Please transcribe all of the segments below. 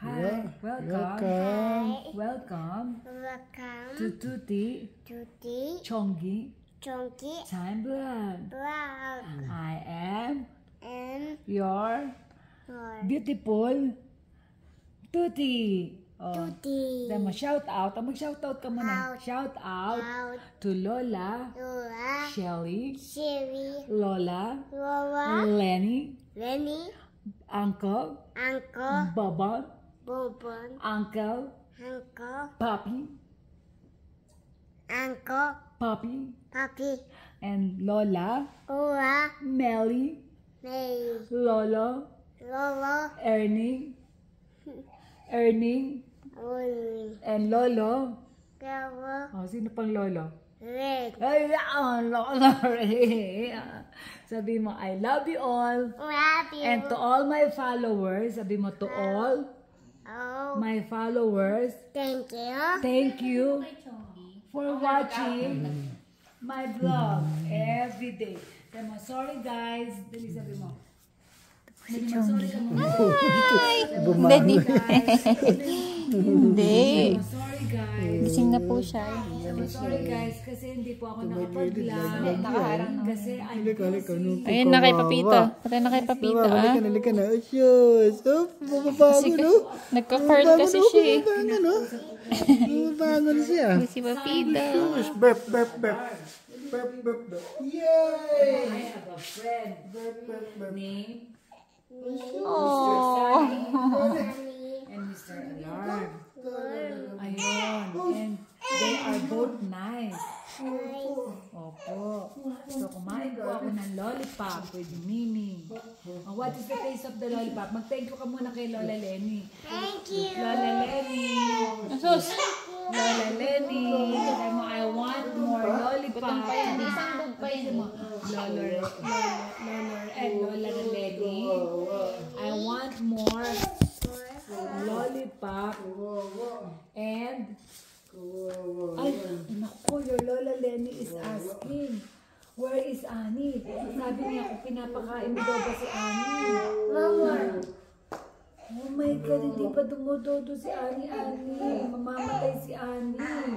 Hi. Welcome. Welcome to Tuti Chongi Time Vlog. I am your beautiful Tuti. Shout out. Mag-shout out ka muna. Shout out to Lola, Shelly, Lola, Lenny, Uncle, Bobon, Uncle, Papi, and Lola, Melly, Lolo, Ernie, and Lolo. Sino pang Lolo? Ay, Lolo. Sabi mo, I love you all. And to all my followers, sabi mo, to all my followers, thank you for watching my vlog every day. Sabi mo, sorry guys. Dali, sabi mo. Sorry ka muna. Hindi. Sorry guys. Gising na po siya. Sorry guys, kasi hindi po ako nakapag-vlog. Nakaharang na. Kasi Ayun na kay Papita. Patay na kay Papita. Halika na. Sus. Bumabago, no? Nagka-curl kasi siya eh. Bumabago na siya. Si Papita. Sus. Burp. Yay! I have a friend named Oh. and Mr. Alarm. Ayun. And they are both nice. Opo. So, kumain po ako ng lollipop with Mimi. What is the taste of the lollipop? Mag-thank you ka muna kay Lola Lenny. Thank you. Lola Lenny. Sus. Lola Lenny. Sabi mo, I want more lollipop. Lola Lenny. I want more lollipop. And ay, naku, your Lola Lenny is asking, where is Annie? Sabi niya, kung pinapakain mo daw ba si Annie? Mama. Oh my God, hindi pa dumudodo si Annie. Mamamatay si Annie. Oh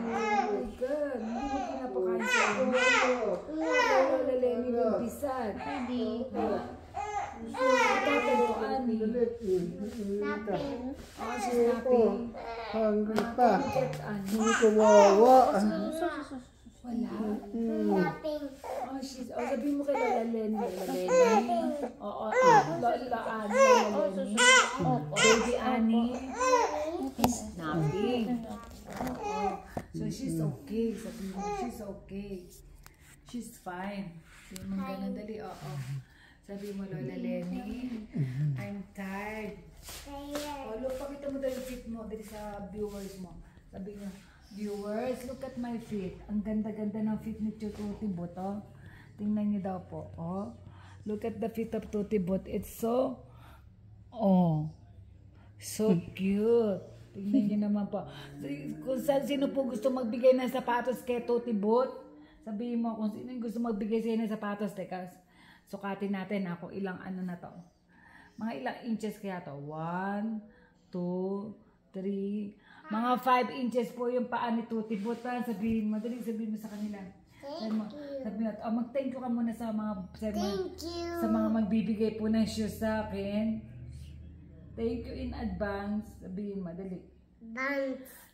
my God, hindi mo pinapakain si Annie. Lola Lenny will be sad. Hindi. Tapos to Annie. Oh, she's napping. Hungry pa. Get Annie. Hindi kawawa. Wala. Tapping. Sabi mo kay Lola Lenny. Lola Annie. Baby Annie is napping. So she's okay. Sabi mo, she's okay. She's fine. Sabi mo ganun dali. Sabi mo, Lola Lenny, I'm tired. Look, pakita mo daw yung feet mo dali sa viewers mo. Sabi niyo, viewers, look at my feet. Ang ganda-ganda ng feet ni Tuti Bot, oh. Tingnan niyo daw po, oh. Look at the feet of Tuti Bot. It's so, so cute. Tingnan niyo naman po. Kung sino po gusto magbigay ng sapatos kay Tuti Bot, sabihin mo kung sino gusto magbigay sa'yo ng sapatos. Teka, sukatin natin kung ilang ano na to. Mga ilang inches kaya to. 1, 2, 3, mga 5 inches po yung paa ni Tuti Bot. Sabihin mo sa kanila. Sabihin mo, mag-thank you ka muna sa mga magbibigay po ng shoes sa akin. Thank you in advance. Sabihin mo, dali.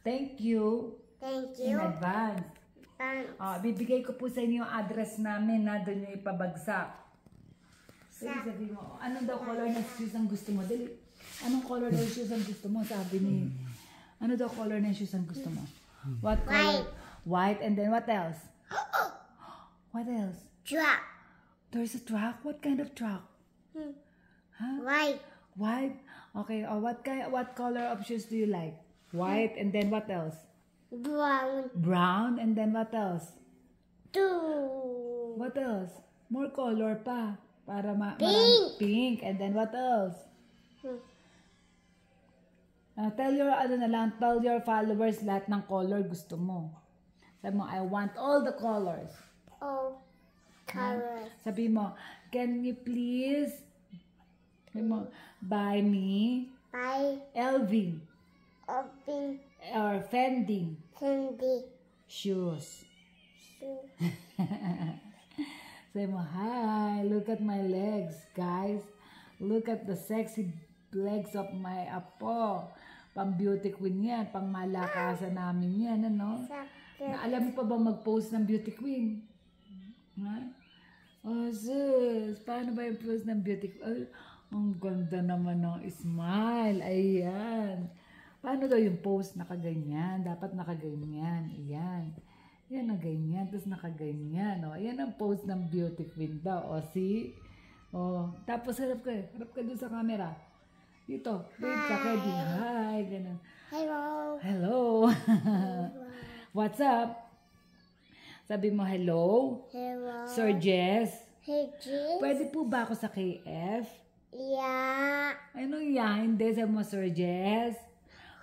Thank you in advance. Bibigay ko po sa inyo yung address namin na doon yung ipabagsak. Sabi mo, anong daw color ng shoes ang gusto mo? Dali. Anong color ng shoes ang gusto mo? Sabi ni, ano daw color ng shoes ang gusto mo? What color? White. And then what else? What else? Truck. There's a truck? What kind of truck? Huh? White? Okay. What color of shoes do you like? White. And then what else? Brown. And then what else? What else? More color pa. Para pink. And then what else? Tell your followers lahat ng color gusto mo. Sabi mo, I want all the colors. Sabi mo, can you please buy me LV Open. Or Fendi Candy. shoes. Shoe. Say mo, hi, look at my legs, guys. Look at the sexy legs of my apo. Pang beauty queen yan, pang malakasan namin yan, ano? Sakit. Alam mo pa ba mag-post ng beauty queen? Ha? Oh, sus, paano ba yung post ng beauty queen? Ay, ang ganda naman ng smile. Ayan. Paano daw yung post? Nakaganyan. Dapat nakaganyan. Ayan. Yan na ganyan. Tapos nakaganyan. O, ayan ang post ng beauty queen daw. O, see? O, tapos harap ka. Harap ka doon sa camera. Dito. Wait ka, Kedi. Hi. Ganun. Hello. Hello. What's up? Sabi mo, hello? Hello. Sir Jess? Hey, Jess. Pwede po ba ako sa KF? Yeah. Ano yan? Hindi, sabi mo, Sir Jess?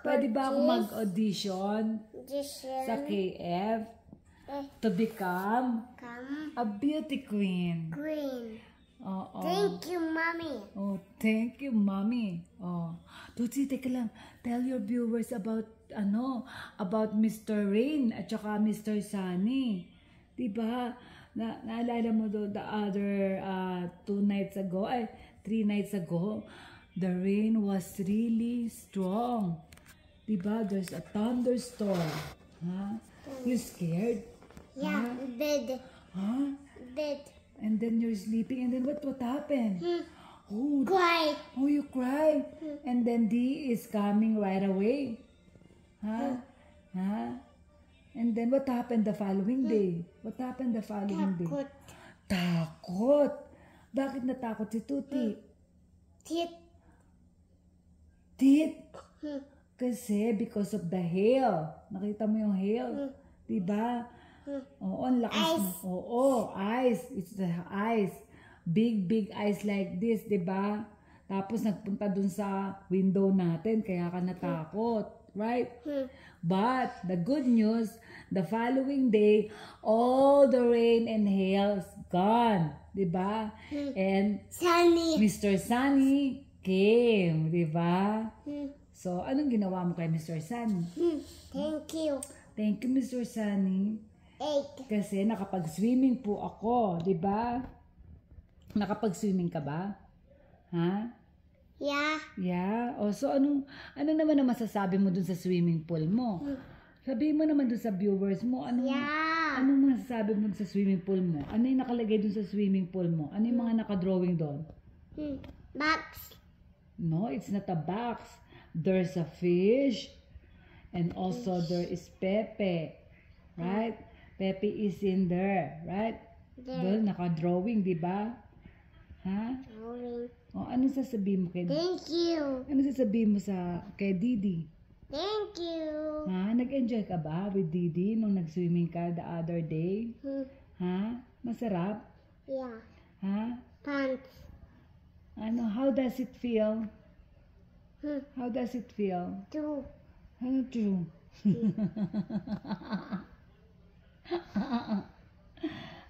Pwede ba ako mag-audition Jason. sa KF to become Come. a beauty queen? Green. Oo. Thank you, Mommy. Oh, thank you, Mommy. Oh. Tutsi, teka lang. Tell your viewers about, about Mr. Rain at saka Mr. Sunny. Diba? Naalala mo do the other 3 nights ago, the rain was really strong. Diba? There's a thunderstorm. Huh? You scared? Yeah, bed. Huh? Bed. And then you're sleeping, and then what happened? Oh, Cry. oh, you cried. And then D is coming right away. Huh? Huh? And then what happened the following day? What happened the following day? Takot. Takot. Bakit natakot si Tuti? Tit. Tit. Kasi because of the hail. Nakita mo yung hail? Diba? Oo, ang lakas. Ice. Oo, ice. It's the ice. Big ice like this, diba? Tapos nagpunta dun sa window natin, kaya ka natakot. Right? But the good news, the following day, all the rain and hail's gone. Diba? And Sunny. Mr. Sunny came. Diba? So, anong ginawa mo kay Mr. Sunny? Thank you. Thank you, Mr. Sunny. 8. Kasi nakapag-swimming po ako. Diba? Nakapag-swimming ka ba? Ha? Yeah. Yeah. O, so ano naman ang masasabi mo dun sa swimming pool mo? Sabihin mo naman dun sa viewers mo, Yeah. anong masasabi mo dun sa swimming pool mo? Ano yung nakalagay dun sa swimming pool mo? Ano yung mga nakadrawing doon? Box. No, it's not a box. There's a fish. And also there is Pepe. Right? Pepe is in there. Right? Doon, nakadrawing, di ba? Ha? Drawing. O, ano sasabihin mo kay Thank you. Ano sasabihin mo kay Didi? Thank you. Ha? Nag-enjoy ka ba with Didi nung nag-swimming ka the other day? Ha? Masarap? Yeah. Ha? Pants. How does it feel? How does it feel? 2. Ano true?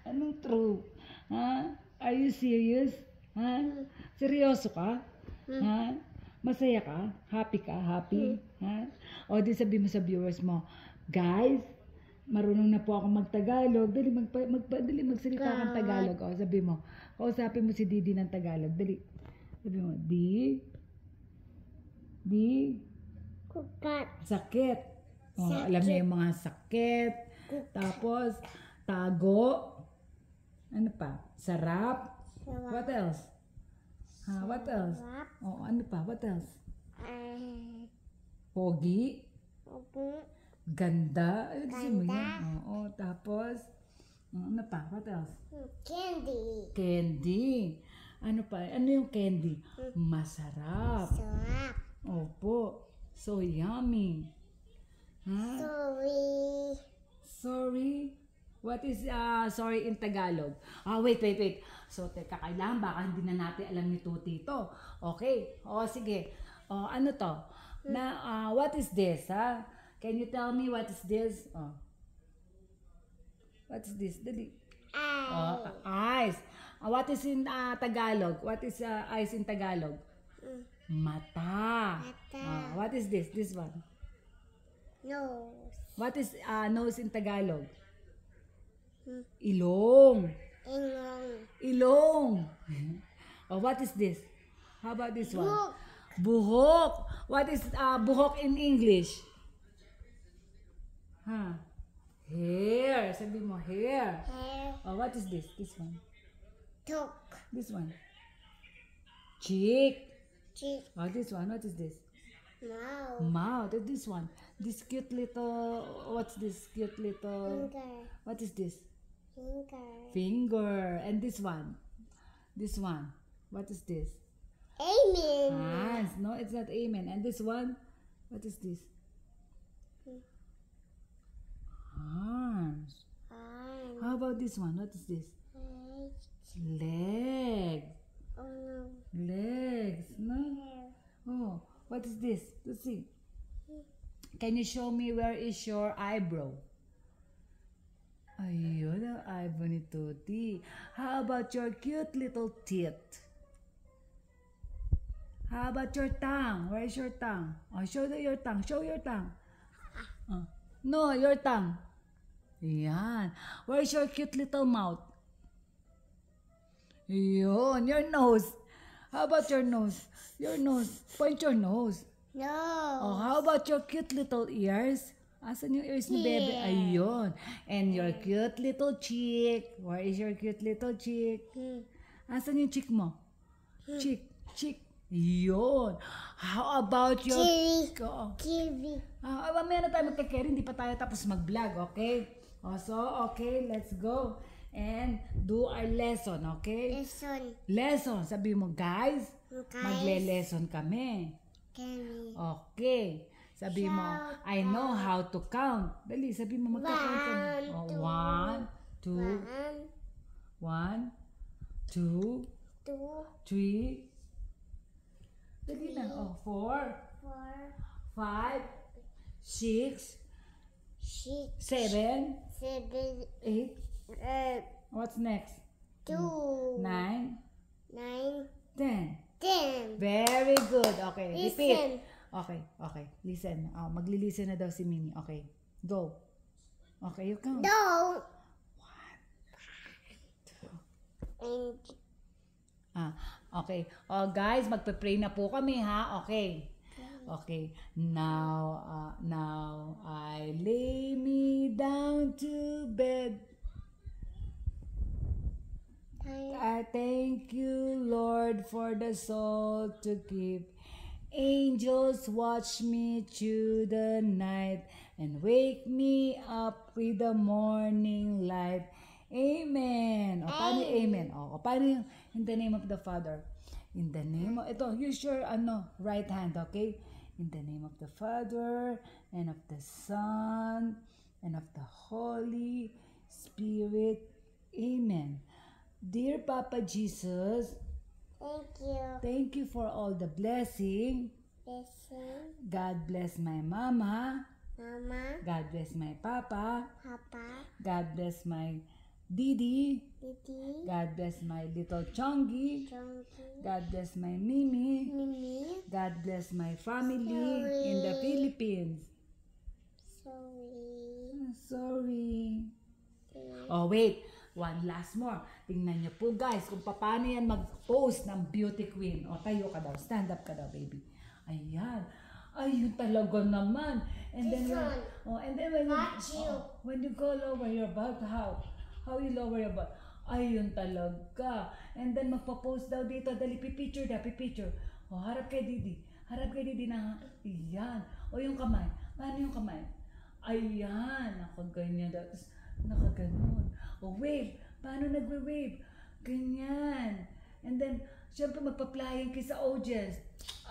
Anong true? Ha? Are you serious? Ha? Seryoso ka? Ha? Masaya ka? Happy ka? Happy? Ha? O di sabi mo sa viewers mo, guys, marunong na po ako mag-Tagalog. Dali, dali magsalita kang Tagalog. O, sabi mo, kausapin mo si Didi ng Tagalog. Dali. Sabi mo, Di, Kukat. sakit. O, alam niya yung mga sakit. Tapos, tago. Ano pa? Sarap. What else? Ha, what else? O, ano pa? What else? Pogi. Ganda. Ay, gusto mo yan? Oo, tapos, ano pa? What else? Candy. Candy. Ano pa? Ano yung candy? Masarap. Sarap. Opo. So yummy. Ha? Sorry. Sorry? What is sorry in Tagalog? Wait. So, teka, kailangan baka hindi na natin alam ni Tuti ito. Okay. O, sige. O, ano to? What is this, ha? Can you tell me what is this? What is this? Dali. Eyes. What is in Tagalog? What is eyes in Tagalog? Mata. Mata. What is this? This one. Nose. What is nose in Tagalog? Hmm. Ilong. Ingon. Ilong. Oh, what is this? How about this one? Book. Buhok. What is buhok in English? Hair. Sabi mo, hair. Hair. Oh, what is this? This one. Took. This one. Cheek. Cheek. Oh, this one. What is this? Mouth. Mouth. This one. This cute little. What's this cute little? Finger. What is this? Finger. Finger. And this one. This one. What is this? Amen. Hands. No, it's not amen. And this one. What is this? Arms. Arm. How about this one? What is this? Leg. Legs. Oh no. Legs. No? Hair. Oh, what is this? Let's see. Can you show me where is your eyebrow? Ayun ang eyebrow ni Tuti. How about your cute little teeth? How about your tongue? Where is your tongue? Oh, show your tongue. Show your tongue. No, your tongue. Yan. Where is your cute little mouth? Yun, your nose. How about your nose? Your nose. Point your nose. No. Oh, how about your cute little ears? Asan yung ears ni bebe? Here. Ayun. And your cute little cheek. Where is your cute little cheek? Asan yung cheek mo? Cheek. Cheek. Yun. How about your... Kiwi. Oo. Kiwi. Mamaya na tayo magka-carry. Hindi pa tayo tapos mag-vlog, okay? So, okay, let's go. And do our lesson, okay? Lesson. Lesson. Sabi mo, guys, Guys. magle-lesson kami. Kiwi. Okay. Sabi mo, I know how to count. Dali, sabi mo, magka-count ka na. One, two. 1, 2, 1, 2, 2, 3. Dali na. 4, 4, 5, 6, 6, 7, 7, 8. What's next? 9, 2, 9, 10. 10. Very good. Okay, repeat. Listen. Okay. Listen. Magli-listen na daw si Mimi. Okay, go. Okay, you count. Don't. 1, 2. Okay. Guys, magpe-pray na po kami, ha? Okay. Okay. Now I lay me down to bed. I thank you, Lord, for the soul to keep. Angels watch me through the night and wake me up with the morning light. Amen. O, paano yung amen? O, paano yung in the name of the Father? In the name of, ito, use your right hand, okay? In the name of the Father, and of the Son, and of the Holy Spirit. Amen. Dear Papa Jesus, Thank you. thank you for all the blessing. Listen. God bless my mama. Mama. God bless my papa. Papa. God bless my Didi. Didi. God bless my little Chongi. Chunky. God bless my Mimi. Mimi. God bless my family in the Philippines. Sorry. Sorry. Oh, wait. One last more. Tingnan niyo po, guys, kung paano yan mag-pose ng beauty queen. O, tayo ka daw. Stand up ka daw, baby. Ayan. Ayun talaga naman. And then, when you go lower your butt, how you lower your butt? Ayun talaga. And then, magpa-pose daw dito. Dali, pipicture daw, pipicture. O, harap kay Didi. Harap kay Didi na, ayan. O, yung kamay. Paano yung kamay? Ayan. Nakaganyan daw. Tapos, nakaganon. O, wave. Paano nagwe-wave? Ganyan. And then, syempre magpa-flying kiss sa audience.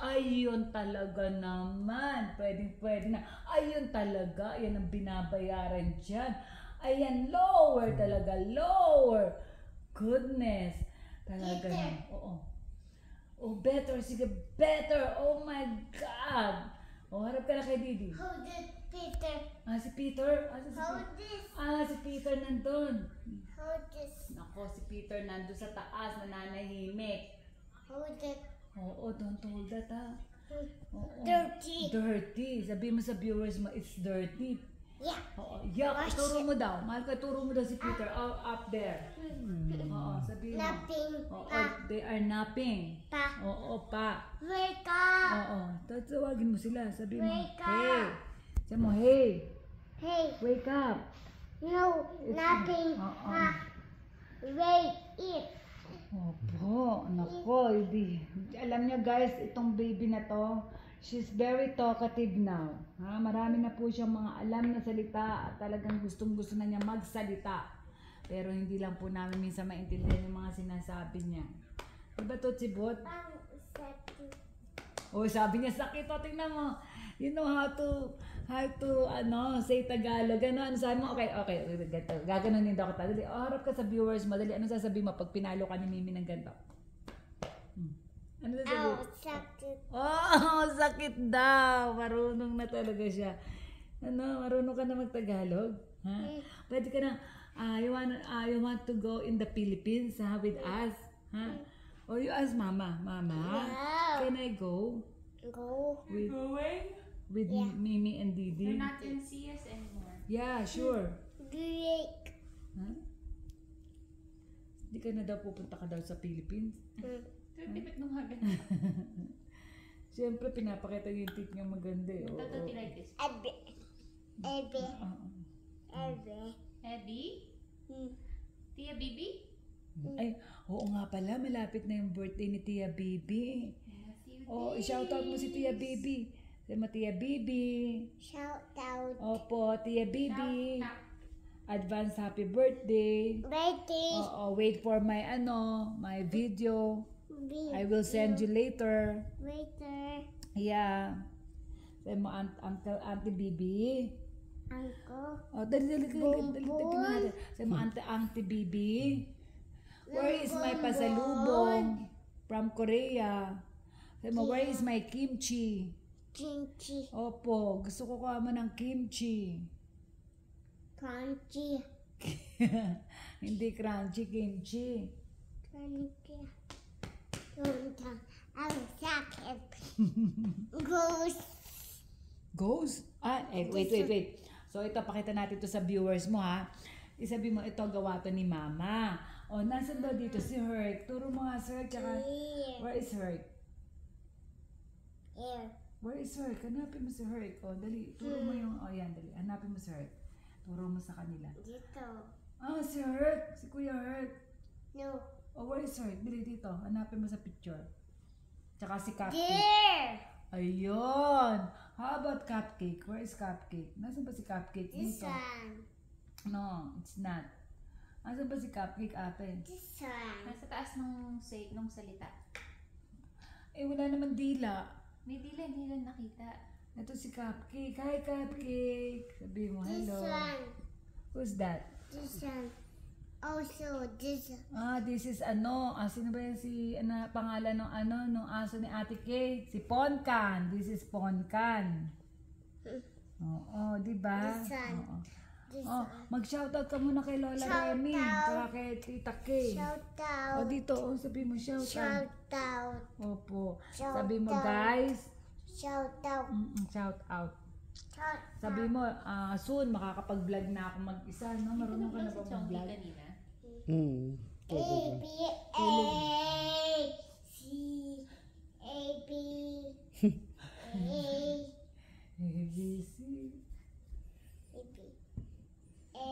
Ayun talaga naman. Pwede na. Ayun talaga. Ayan ang binabayaran dyan. Ayan, lower talaga. Lower. Goodness. Talaga na. Oo. Oh, better. Sige, better. Oh my God. Oh, harap ka na kay Didi. Hold it, Peter. Si Peter? Hold this. Si Peter nandun. Hold this. Nako, si Peter nandun sa taas, nananahimik. Hold it. Oo, don't hold that, ha. Oo. Dirty. Dirty. Sabi mo sa viewers mo, it's dirty. Yeah. Oo. Yuck. Turo mo daw. Mahal ka, turo mo daw si Peter. Up there. Oo. Sabi mo. Napping. Oo. They are napping. Pa. Oo, pa. Wake up. Oo. Tatawagin mo sila. Sabi mo, Wake up. hey. Sabi mo, hey. Hey. Wake up. No. Napping. Pa. Wake it. Opo, nako, hindi. Alam niyo guys, itong baby na to, she's very talkative now. Ha? Marami na po siyang mga alam na salita at talagang gustong-gusto na niya magsalita. Pero hindi lang po namin minsan maintindihan yung mga sinasabi niya. Diba to, Chibot? Oh, sabi niya, sakit. O, tingnan mo. You know how to say Tagalog. Ano sabi mo? Okay. Ganito. Gaganunin daw kita. Dali, harap ka sa viewers mo. Dali, ano sasabihin mo pag pinalo ka ni Mimi ng ganito? Ano sasabihin? Sakit. Oh, sakit daw. Marunong na talaga siya. Ano, marunong ka na magtagalog? Ha? Pwede ka na, you want to go in the Philippines with us? Ha? Or you ask Mama, can I go? Go. With Mimi and Didi? You're not in CS anymore. Yeah, sure. Break. Ha? Hindi ka na daw pupunta ka daw sa Philippines? Tipit nung habi. Siyempre, pinapakita yung teeth niya maganda eh. Oo. Tatuti like this. Ebe. Ebe. Ebe. Abby? Tia Bibi? Ay, oo nga pala, malapit na yung birthday ni Tia Bibi. Oh, i-shoutout mo si Tia Bibi. Sabi mo, Tia Bibi. Shout out. Opo, Tia Bibi. Advance happy birthday. Birthday. Oo, wait for my my video. I will send you later. Waiter. Yeah. Sabi mo, Auntie Bibi. Uncle. Oh, dali, tingnan natin. Sabi mo, Auntie Bibi. Where is my pasalubong from Korea? Sabi mo, where is my kimchi? Kimchi. Opo, gusto ko kuha mo ng kimchi. Crunchy. Hindi crunchy, kimchi. Crunchy. Ang sakit. Ghost. Ghost? Wait. So ito, pakita natin to sa viewers mo ha. Isabi mo, ito gawa to ni Mama. O, nasan daw dito si Herc? Turo mo nga si Herc, tsaka, where is Herc? Here. Where is Herc? Hanapin mo si Herc. O, dali, turo mo yung, yan, dali. Hanapin mo si Herc. Turo mo sa kanila. Dito. Si Herc! Si Kuya Herc! No. O, where is Herc? Dali dito. Hanapin mo sa picture. Tsaka si Cupcake. There. Ayun! How about Cupcake? Where is Cupcake? Nasaan ba si Cupcake This dito? one. No, it's not. Nasaan ba si Cupcake, ate? This one. Nasa taas nung salita. Eh, wala naman dila. May dila, hindi lang nakita. Ito si Cupcake. Hi, Cupcake! Sabi mo, This hello. one. Who's that? This one. Also, this one. This is sino ba yan pangalan ng aso ni Ate Kay? Si Poncan. This is Poncan. Oo, di ba? This one. Oo. This Oh, one. mag-shoutout ka muna kay Lola Shout Remy, out. tsaka kay Tita Kay. Shout O out. dito, sabi mo shoutout. Shout out. Opo. Shout Sabi mo out. guys, Shout out. shout out. Shout Sabi mo, soon makakapag-vlog na ako mag-isa, no? Marunong ka na ba Si Chongi mag-vlog? kanina. A, B, A, C, A, B, A, ABC. A, B, A.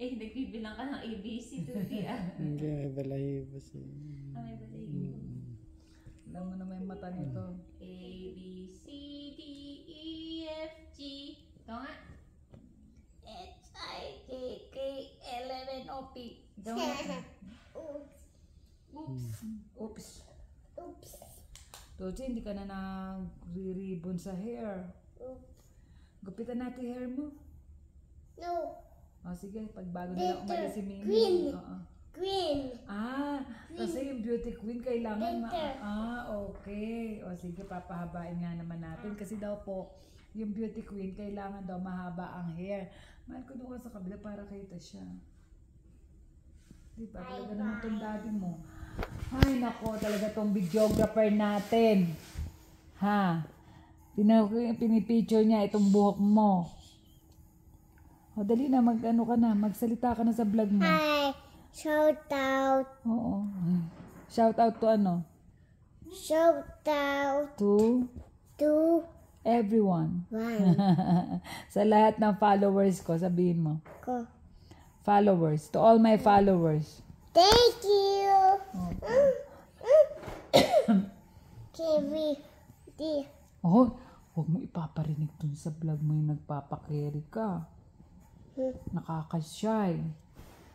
Nagbibilang ka ng ABC, Tuti Hindi, may balahibo siya. May balahibo. Alam mo naman yung mata nito. A, B, C, D, E, F, G. Ito nga. H, I, K, K, L, M, N, O, P. Ito nga. Oops. Oops. Oops. Oops. Toji, hindi ka na nag-ribbon sa hair. Oops. Gupitan natin hair mo. No. Sige, pag bago na lang umalis si Mimi. Green. Oo. Green. Kasi yung beauty queen kailangan Later. okay. O sige, papahabain nga naman natin. Kasi daw po, yung beauty queen, kailangan daw mahaba ang hair. Mahal ko doon ka sa kabila para kita siya. Di ba? Talaga naman itong daddy mo. Ay, nako, talaga itong videographer natin. Ha? Pinipicture niya itong buhok mo. O, dali na, mag-ano ka na, magsalita ka na sa vlog mo. Hi. Shout out. Oo. Shout out to ano? Shout out To to everyone. one. Sa lahat ng followers ko, sabihin mo. Go. Followers. To all my followers. Thank you. Kiwi. Di. Oh, huwag mo ipaparinig dun sa vlog mo yung nagpapakerry ka. Nakaka-shy.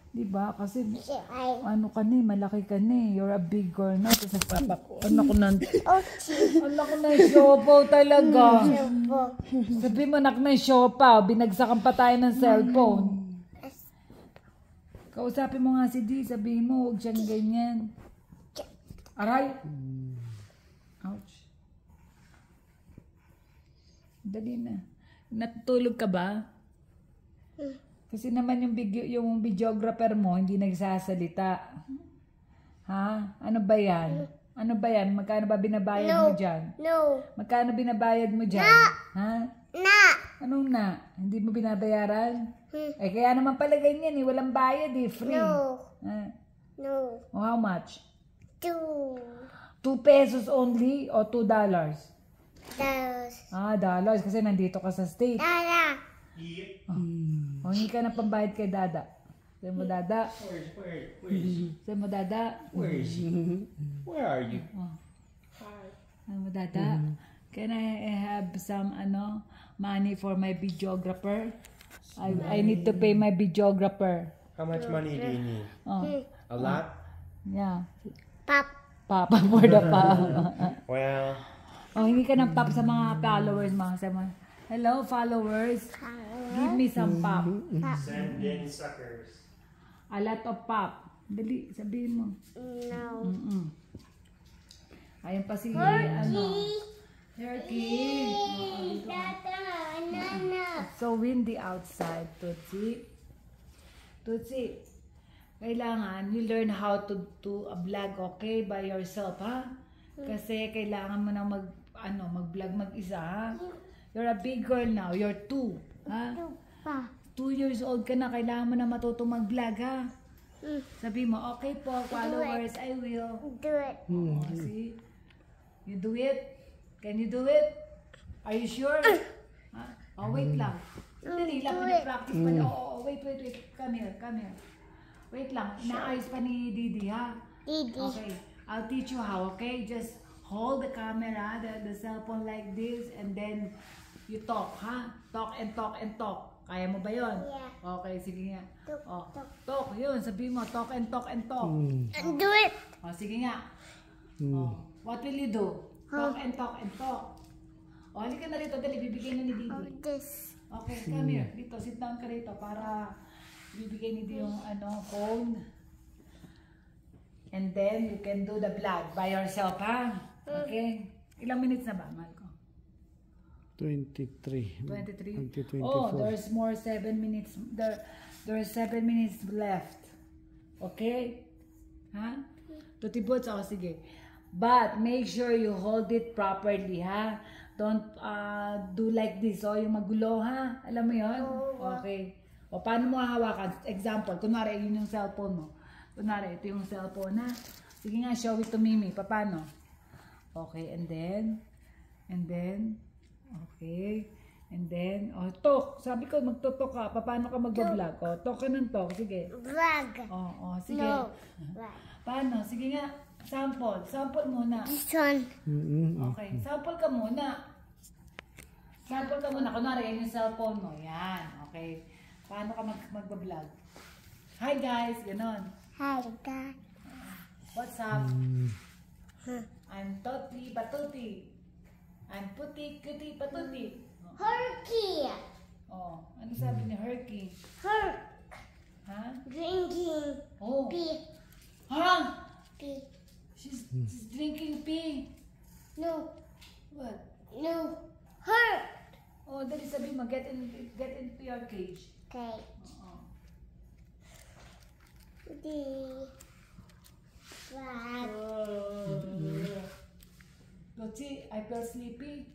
Diba? Kasi Ay. ano ka ni, malaki ka ni. You're a big girl na. Tapos anak ko na, Ochi. anak ko na siopaw talaga. Shubo. Sabi mo, anak na siopaw. Binagsakan pa tayo ng cellphone. Kausapin mo nga si D. Sabihin mo, huwag siyang ganyan. Aray. Ouch. Dali na. Natutulog ka ba? Kasi naman yung videographer mo, hindi nagsasalita. Ha? Ano ba yan? Ano ba yan? Magkano ba binabayad mo dyan? No. Magkano binabayad mo dyan? Ha? Na. Anong na? Hindi mo binabayaran? Eh, kaya naman pala ganyan eh. Walang bayad eh. Free. No. Ha? No. O how much? 2 2 pesos only o $2? dollars. Ah, dollars. Kasi nandito ka sa state. Dada. O, hindi ka na pambayad kay Dada. Sabi mo, Dada. Sabi mo, Dada. Where is he? Where are you? Sabi mo, Dada. Can I have some, money for my videographer? I need to pay my videographer. How much money do you need? Oh, A lot? yeah. Pop. Papa for the pop. Well, Oh, hindi ka ng pop sa mga followers mo. Sabi mo, hello, followers. Give me some pop. send in suckers. A lot of pop. Dali, sabihin mo. No. Ayun pa si, Turkey. Dada. Nana. So windy outside, Tutsi. Tutsi, kailangan you learn how to do a vlog, okay, by yourself, ha? Kasi kailangan mo na mag-vlog mag-isa, ha? You're a big girl now, you're 2, ha? Pa. 2 years old ka na, kailangan mo na matutong mag-vlog, ha? Sabi mo, okay po, followers, I will. Do it. Oh, see? You do it? Can you do it? Are you sure? Ha? Oh, wait lang. Sandali lang, pinapractice pa. Oh, wait. Come here. Wait lang, inaayos pa ni Didi, ha? Didi. Okay, I'll teach you how, okay? Just hold the camera, the cell phone like this, and then you talk, ha? Talk and talk. Kaya mo ba yun? Yeah. Okay, sige nga. Talk, Oh, talk. talk, yun, sabi mo, talk and talk. Do it. Oh, sige nga. Oh, what will you do? Talk and talk. Oh, halika na rito, dali, bibigyan na ni Didi. This. Okay, come here. Dito, sit down ka rito para bibigay ni Didi yung phone. And then, you can do the vlog by yourself, ha? Okay? Ilang minutes na ba, Marco? 23. 23? Until 24. Oh, there's more 7 minutes. There's 7 minutes left. Okay? Ha? Tutibot, oh, sige. But, make sure you hold it properly, ha? Don't do like this, oh, yung magulo, ha? Alam mo yun? Okay. O, paano mo hahawakan? Example, kunwari, yun yung cellphone mo. Kunwari, ito yung cellphone, ha? Sige nga, show it to Mimi. Paano? Okay, and then, okay, and then, oh, talk. Sabi ko, magtutok ka. Paano ka mag-vlog? Oh, talk ka ng talk. Sige. Vlog. Oh, sige. No. Vlog. Paano? Sige nga. Sample. Sample muna. This one. Okay. Sample ka muna. Sample ka muna. Kunwari, yan yung cellphone mo. Yan. Okay. Paano ka mag-vlog? Hi guys. Ganon. Hi, God. What's up? I'm Toti Patuti. I'm Puti Kuti Patuti. Herky. Oh, ano sabi ni Herky? Herk. Ha? Drinking. Oh. Pee. Ha? Pee. She's drinking pee. No. What? No. Herk. Oh, dali sabi mo, get into your cage. Okay. Oo. D. Flag. Lucy, I feel sleepy.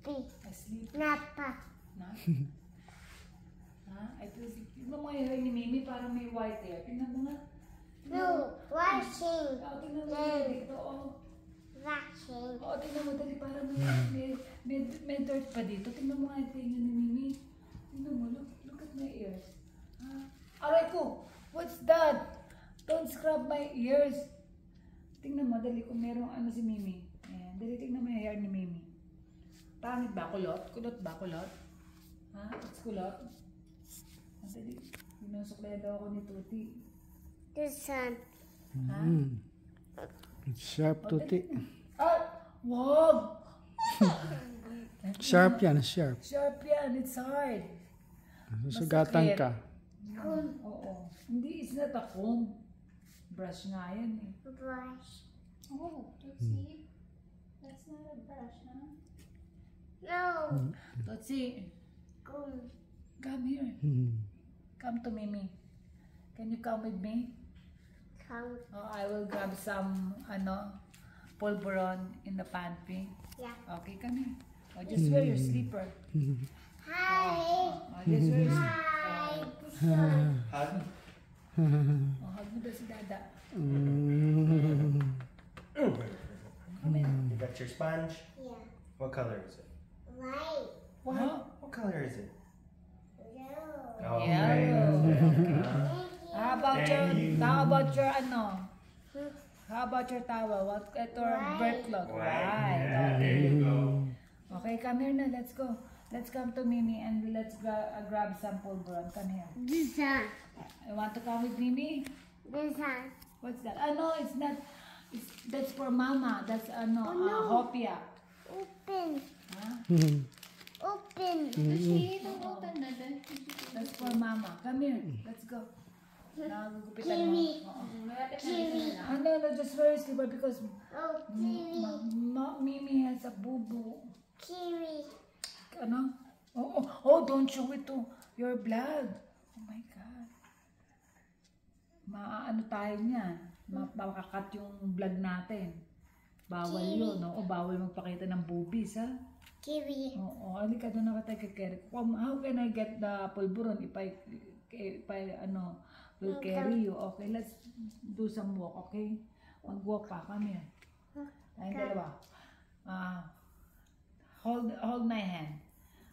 B. I sleep. Napa. Na? Ha? I feel sleepy. Tingnan mo yung hair ni Mimi, parang may white hair. Tingnan mo nga. No. Washing. Tingnan mo dito, oh. Washing. Tingnan mo dali, parang may dirt pa dito. Tingnan mo nga yung tingnan ni Mimi. Tingnan mo, look at my ears. Ha? Aray ko! What's that? Don't scrub my ears. Tingnan mo, dali kung merong ano si Mimi. Ayan, dali tingnan mo yung hair ni Mimi. Pangit ba? Kulot? Kulot ba? Kulot? Ha? It's kulot? Dali. Pinusuklaya daw ako ni Tuti. The sun. Ha? Sharp tuti. Wag! Sharp yan, sharp. Sharp yan. It's hard. Susugatan ka. Oo. Hindi, it's not a comb. Brush nga yan eh. Brush. Oh, Tootsie. That's not a brush, huh? No. Totsi, Comb. come here. Come to Mimi. Can you come with me? Come. Oh, I will grab some, pulveron in the pantry. Yeah. Okay, come here. Oh, just wear your slipper. Hi. Oh, just wear your slipper. Hi. The sun. Oh, hug mo daw si Dada. You got your sponge? Yeah. What color is it? White. What color is it? Yellow. Oh, Yellow. okay. How about your How about your towel? What your bird cloth? Right. There you go. Okay, come here now. Let's go. Let's come to Mimi and let's grab some pulveron. Come here. The sun. You want to come with Mimi? The sun. What's that? No, it's not. That's for Mama. That's no. Hopia. Open. Huh? Open. Tootsie, don't open na then. That's for Mama. Come here. Let's go. Nagugupitan mo. Kiwi. Oo. Malapit na Kiwi. rin na. No, just very slipper because Oh, kiwi. Mimi has a boo-boo. Kiwi. Ano? Oh, don't show it to your vlog. Oh my God. Maano tayo niyan? Makakat yung vlog natin. Bawal yun, no? O bawal magpakita ng boobies, ha? Kiwi. Oo, halika doon na kita kay How can I get the pulveron if I will carry you? Okay, let's do some walk, okay? Mag-walk pa kami. Tayong dalawa. Hold my hand.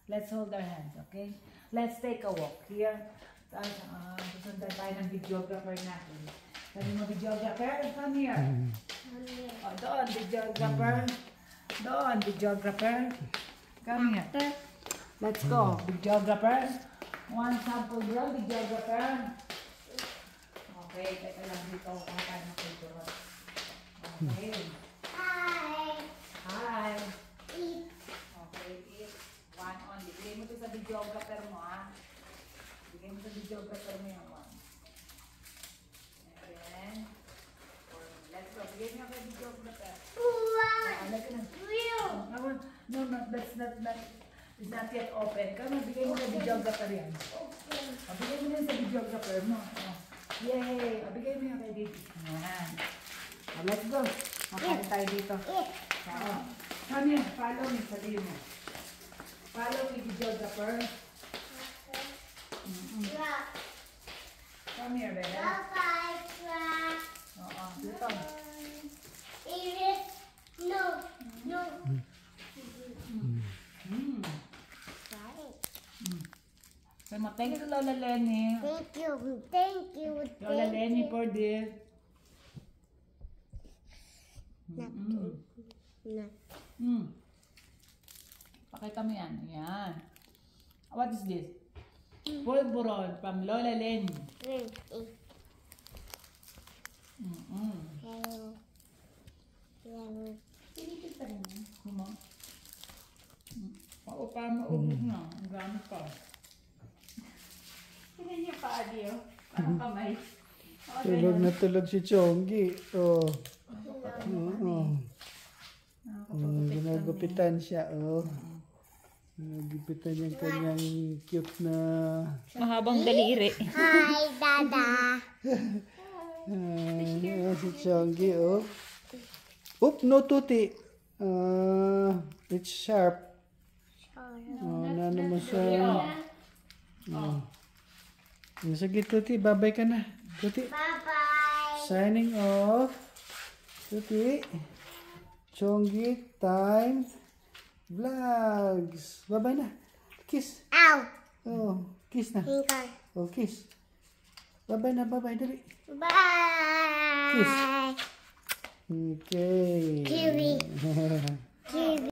Let's hold our hands, okay? Let's take a walk here. Tapos, susundan tayo ng videographer natin. Sabi mo, videographer, come here. Oh, doon, videographer. Doon, videographer. Come here. Let's go, videographer. One sample bro, videographer. Okay, teka lang dito. Kung tayo ng pulveron. Okay. Hi. Hi. Eat. Okay, eat. One only. Bigay mo to sa videographer mo, ha? Bigay mo sa videographer mo yung one. And then, let's go. Bigay mo kay videographer. Wow. Like na. Real. No, that's not, it's not yet open. Come on, bigay mo kay videographer yan. Open. Bigay mo yan sa videographer mo. Yay! Bigay mo yan kay Didi. Yan. Let's go. Makain tayo dito. Eat. Come here, follow me, sabihin mo. Follow me, videographer. Drop. Come here, baby. Bye-bye. Drop. Oo, dito. Iris. No. No. Right. Say mo, thank you, Lola Lenny. Thank you. Thank you. Lola Lenny for this. No. Pakita mo yan. Yan. What is this? Pulveron from Lola Lenny. Hello. Hello. Pinipit pa rin na. Kuma. Para maubos na. Ang gamit pa. Tingnan niyo pa, Adio. Parang kamay. Tulog na tulog si Chonggi. Oh. Ginagupitan siya. Oh. Ginagupitan yung kanyang cute na... Mahabang daliri. Hi, Dada. Si Chongi, oh. Oop, no tuti. It's sharp. Oh, nano mo siya. Sige, Tuti. Bye-bye ka na. Tuti. Bye-bye. Signing off. Tuti. Chongi Time Vlogs. Bye-bye na. Kiss. Ow. Oh, kiss na. Finger. Oh, kiss. Bye-bye na. Bye-bye. Dali. Bye. Kiss. Okay. Kiwi. Kiwi.